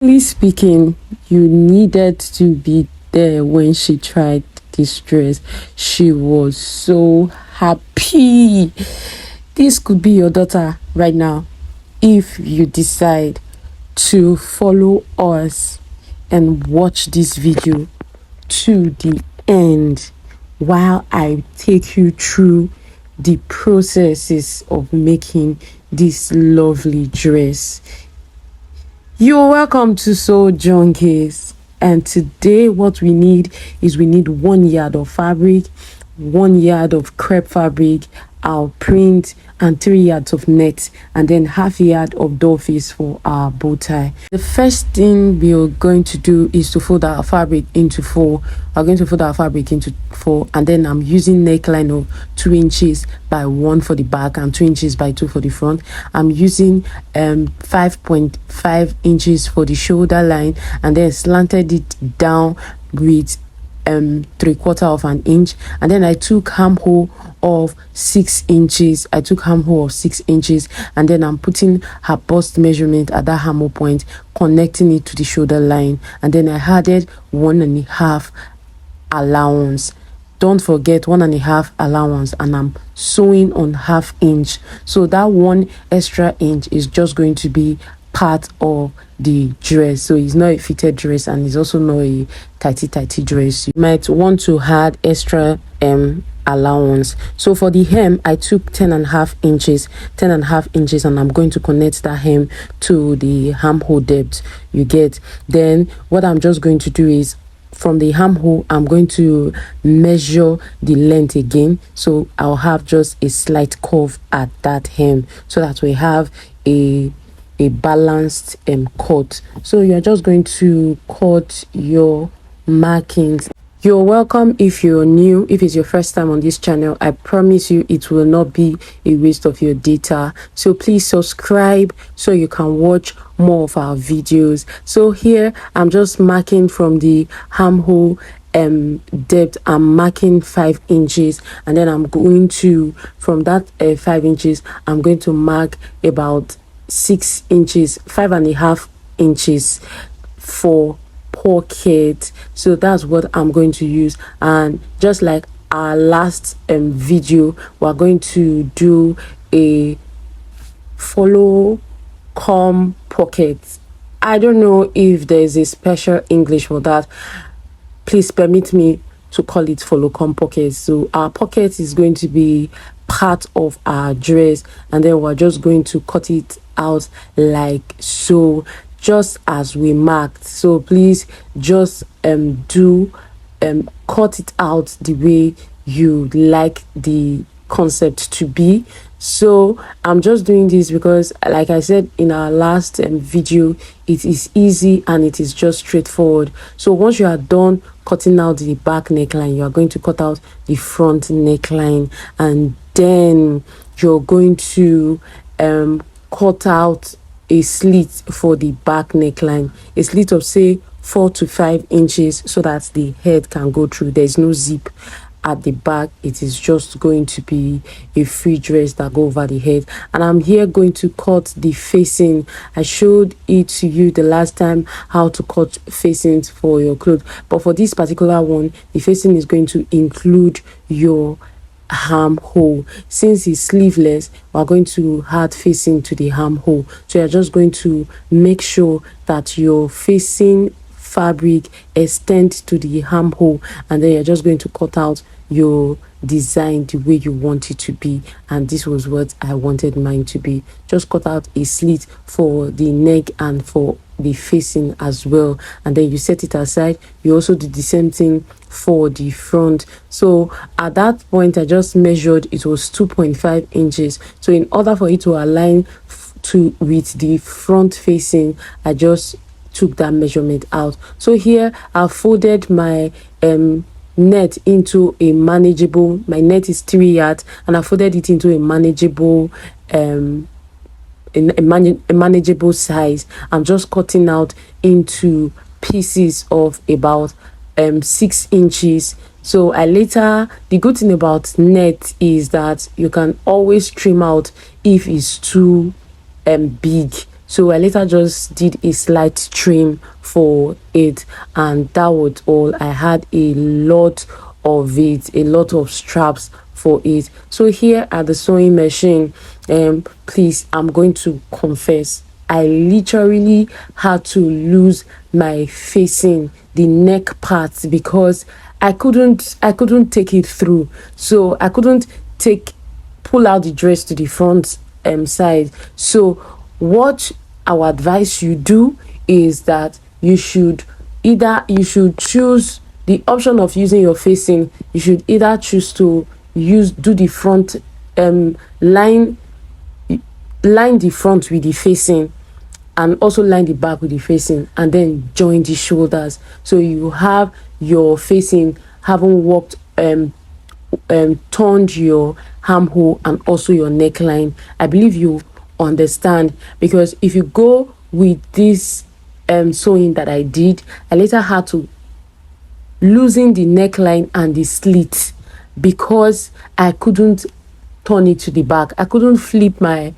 Honestly speaking, you needed to be there when she tried this dress. She was so happy. This could be your daughter right now if you decide to follow us and watch this video to the end while I take you through the processes of making this lovely dress. You're welcome to Sew Junkies, and today what we need is 1 yard of fabric, 1 yard of crepe fabric, our print, and 3 yards of net, and then ½ yard of doll face for our bow tie. The first thing we are going to do is to fold our fabric into 4. We're going to fold our fabric into 4, and then I'm using neckline of 2 inches by 1 for the back and 2 inches by 2 for the front. I'm using 5.5 inches for the shoulder line, and then slanted it down with 3/4 of an inch, and then I took armhole of 6 inches. I took armhole of 6 inches, and then I'm putting her bust measurement at that armhole point, connecting it to the shoulder line, and then I added 1.5 allowance. Don't forget 1.5 allowance, and I'm sewing on 1/2 inch. So that 1 extra inch is just going to be part of the dress, so it's not a fitted dress, and it's also not a tighty dress. You might want to add extra allowance. So for the hem, I took 10.5 inches, and I'm going to connect that hem to the armhole depth. You get. Then what I'm just going to do is, from the armhole, I'm going to measure the length again, so I'll have just a slight curve at that hem, so that we have a balanced cut. So you're just going to cut your markings. You're welcome if you're new. If it's your first time on this channel, I promise you it will not be a waste of your data. So please subscribe so you can watch more of our videos. So here I'm just marking from the armhole depth. I'm marking 5 inches, and then I'm going to, from that 5 inches, I'm going to mark about 6 inches, 5.5 inches for pocket. So that's what I'm going to use. And just like our last video, we're going to do a follow come pocket. I don't know if there's a special English for that. Please permit me to call it follow come pocket. So our pocket is going to be part of our dress, and then we're just going to cut it out like so, just as we marked. So please just cut it out the way you like the concept to be. So I'm just doing this because, like I said in our last video, it is easy and it is just straightforward. So once you are done cutting out the back neckline, you are going to cut out the front neckline, and then you're going to cut out a slit for the back neckline, a slit of say 4 to 5 inches, so that the head can go through. There's no zip at the back. It is just going to be a free dress that go over the head. And I'm here going to cut the facing. I showed it to you the last time how to cut facings for your clothes, but for this particular one, the facing is going to include your armhole. Since it's sleeveless, we're going to add facing to the armhole. So you're just going to make sure that your facing fabric extends to the armhole, and then you're just going to cut out your design the way you want it to be. And this was what I wanted mine to be. Just cut out a slit for the neck and for the facing as well, and then you set it aside. You also do the same thing for the front. So at that point, I just measured, it was 2.5 inches. So in order for it to align with the front facing, I just took that measurement out. So here I folded my net into a manageable, my net is 3 yards, and I folded it into a manageable a manageable size. I'm just cutting out into pieces of about 6 inches. So the good thing about net is that you can always trim out if it's too big. so I later just did a slight trim for it, and that was all. I had a lot of it, a lot of straps for it. So here at the sewing machine, please, I'm going to confess, I literally had to lose my facing, the neck part, because I couldn't take it through. So I couldn't take pull out the dress to the front side. So what I would advise you do is that you should choose the option of using your facing. You should either choose to do the front, line the front with the facing, and also line the back with the facing, and then join the shoulders, so you have your facing having worked, turned your armhole and also your neckline. I believe you understand, because if you go with this sewing that I did, I later had to loosen the neckline and the slit because I couldn't turn it to the back. I couldn't flip my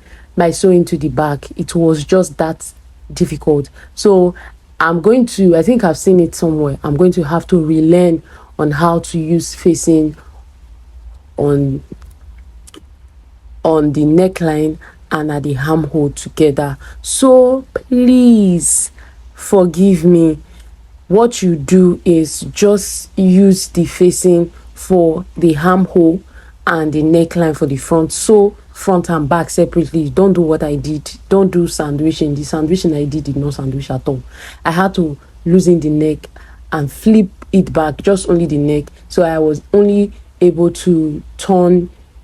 sewing to the back. It was just that difficult. So I think I've seen it somewhere. I'm going to have to relearn on how to use facing on the neckline and at the armhole together. So please forgive me. What you do is just use the facing for the armhole and the neckline for the front. So front and back separately. Don't do what I did. Don't do sandwiching. The sandwiching I did not sandwich at all. I had to loosen the neck and flip it back, just only the neck. So I was only able to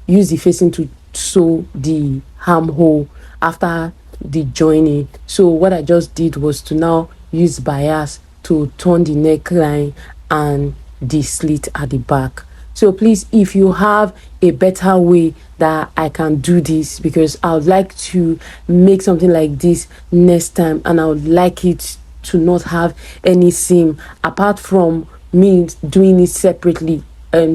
use the facing to sew the armhole after the joining. So what I just did was to now use bias to turn the neckline and the slit at the back. So please, if you have a better way that I can do this, because I would like to make something like this next time, and I would like it to not have any seam, apart from me doing it separately,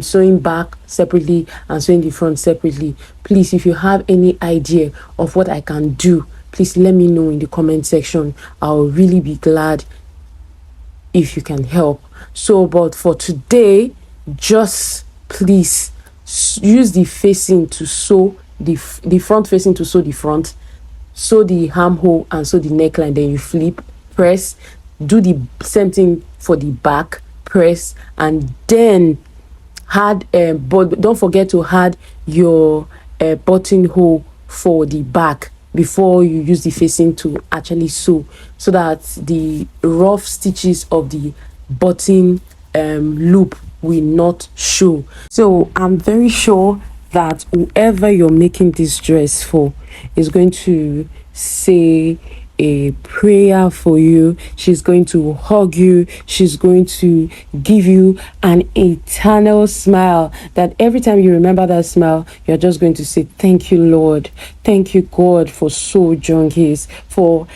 sewing back separately and sewing the front separately. Please, if you have any idea of what I can do, please let me know in the comment section. I'll really be glad if you can help. So, but for today, just please use the facing to sew the front facing to sew the front, sew the armhole and sew the neckline. Then you flip, press, do the same thing for the back, press, and then add but don't forget to add your buttonhole for the back before you use the facing to actually sew, so that the rough stitches of the button loop will not show. So I'm very sure that whoever you're making this dress for is going to say a prayer for you. She's going to hug you. She's going to give you an eternal smile, that every time you remember that smile, you're just going to say, thank you, Lord. Thank you, God, for So Jungis, for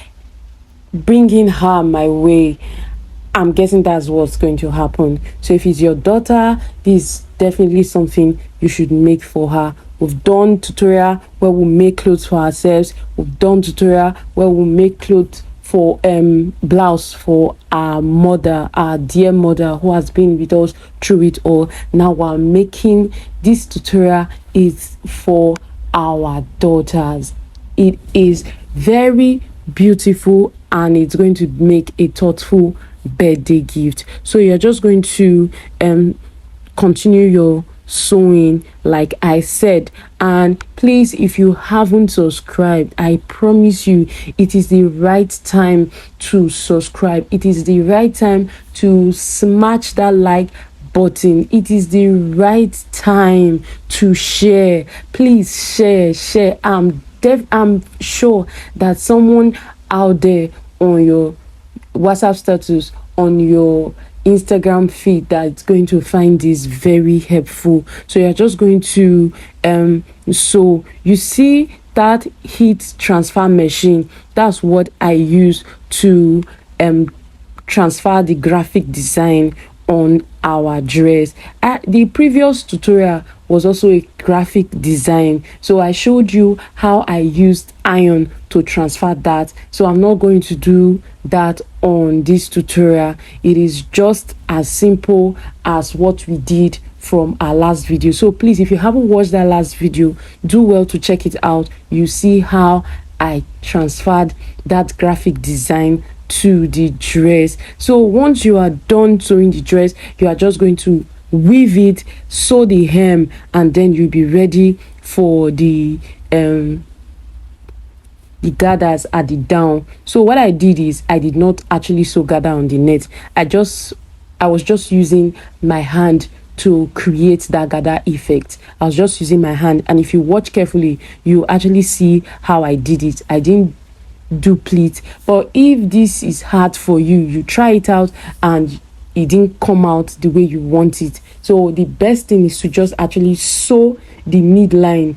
bringing her my way. I'm guessing that's what's going to happen. So if it's your daughter, this is definitely something you should make for her. We've done tutorial where we make clothes for ourselves. We've done tutorial where we make clothes for blouse for our mother, our dear mother, who has been with us through it all. Now we're making this tutorial is for our daughters. It is very beautiful, and it's going to make a thoughtful birthday gift. So you're just going to continue your sewing like I said, and please, if you haven't subscribed, I promise you it is the right time to subscribe. It is the right time to smash that like button. It is the right time to share. Please share. I'm sure that someone out there on your WhatsApp status, on your Instagram feed, that's going to find this very helpful. So you're just going to so you see that heat transfer machine, that's what I use to transfer the graphic design on our dress. The previous tutorial was also a graphic design. So I showed you how I used iron to transfer that. So I'm not going to do that on this tutorial. It is just as simple as what we did from our last video. So please, if you haven't watched that last video, do well to check it out. You see how I transferred that graphic design to the dress. So once you are done sewing the dress, you are just going to weave it, sew the hem, and then you'll be ready for the gathers at the down. So what I did is I did not actually sew gather on the net. I was just using my hand to create that gather effect. I was just using my hand, and if you watch carefully, you actually see how I did it. I didn't do pleat. But if this is hard for you, you try it out and it didn't come out the way you want it. So the best thing is to just actually sew the midline,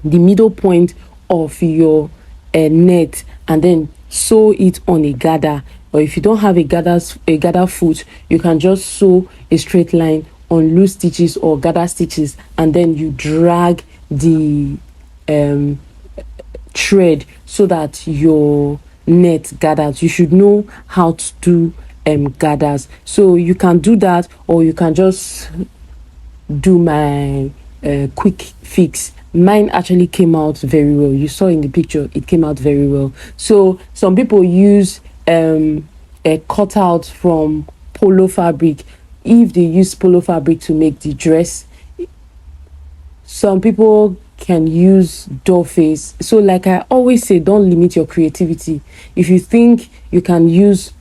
the middle point of your net, and then sew it on a gather. Or if you don't have a gather foot, you can just sew a straight line on loose stitches or gather stitches, and then you drag the thread so that your net gathers. You should know how to do gathers. So you can do that, or you can just do my quick fix. Mine actually came out very well. You saw in the picture, it came out very well. So some people use a cutout from polo fabric. If they use polo fabric to make the dress, some people can use doll face. So like I always say, don't limit your creativity. If you think you can use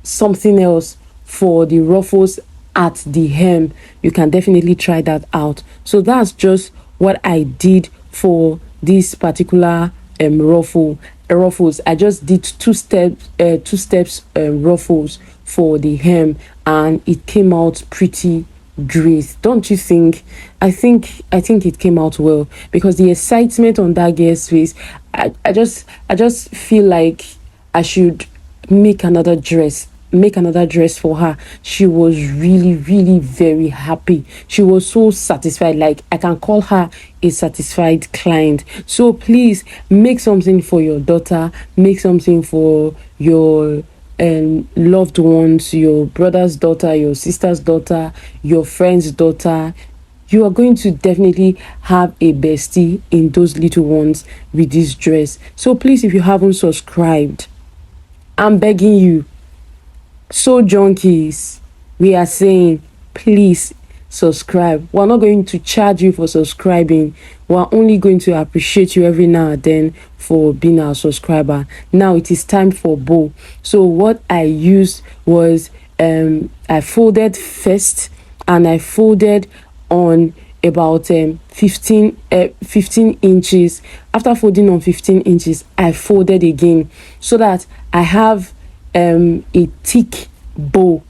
something else for the ruffles at the hem, you can definitely try that out. So that's just what I did for this particular ruffles. I just did two steps ruffles for the hem, and it came out pretty great, don't you think? I think it came out well, because the excitement on that girl's face, I just feel like I should make another dress for her. She was really, really very happy. She was so satisfied. Like, I can call her a satisfied client. So please make something for your daughter, make something for your loved ones, your brother's daughter, your sister's daughter, your friend's daughter. You are going to definitely have a bestie in those little ones with this dress. So please, if you haven't subscribed, I'm begging you, so junkies, we are saying, please subscribe. We're not going to charge you for subscribing. We're only going to appreciate you every now and then for being our subscriber. Now it is time for bow. So what I used was I folded first, and I folded on about 15 inches. After folding on 15 inches, I folded again, so that I have a thick bow.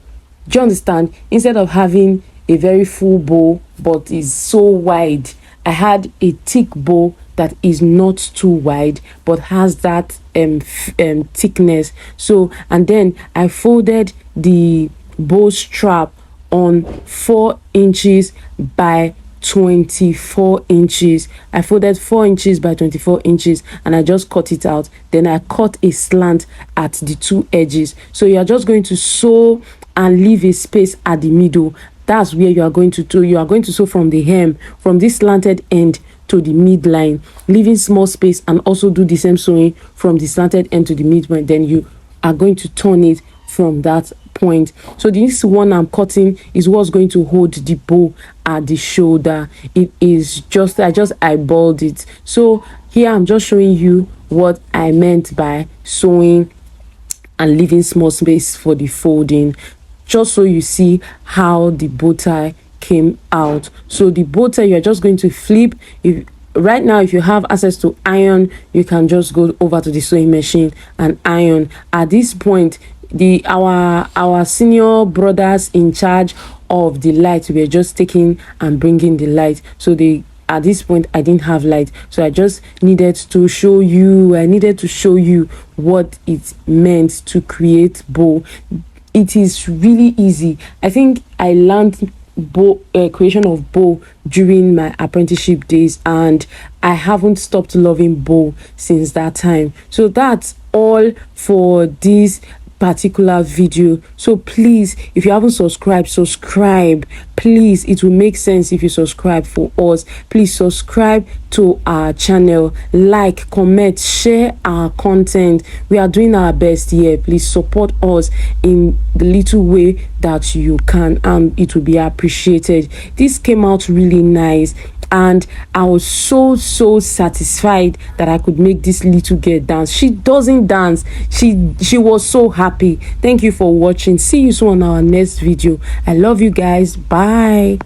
Do you understand? Instead of having a very full bow but is so wide, I had a thick bow that is not too wide but has that thickness. So, and then I folded the bow strap on 4 inches by 24 inches. I folded 4 inches by 24 inches, and I just cut it out. Then I cut a slant at the two edges. So you are just going to sew and leave a space at the middle. That's where you are going to do. You are going to sew from the hem, from this slanted end to the midline, leaving small space, and also do the same sewing from the slanted end to the midline. Then you are going to turn it from that point. So this one I'm cutting is what's going to hold the bow at the shoulder. It is just, I just eyeballed it. So here I'm just showing you what I meant by sewing and leaving small space for the folding, just so you see how the bow tie came out. So the bow tie, you're just going to flip. If right now, if you have access to iron, you can just go over to the sewing machine and iron. At this point, our senior brothers in charge of the light were just taking and bringing the light. So at this point, I didn't have light, so I just needed to show you what it meant to create bow. It is really easy. I think I learned creation of bow during my apprenticeship days, and I haven't stopped loving bow since that time. So that's all for this particular video. So please, if you haven't subscribe. Please, it will make sense if you subscribe for us. Please subscribe to our channel, like, comment, share our content. We are doing our best here. Please support us in the little way that you can, and it will be appreciated. This came out really nice, and I was so satisfied that I could make this little girl dance. She doesn't dance. She was so happy. Thank you for watching. See you soon on our next video. I love you guys. Bye.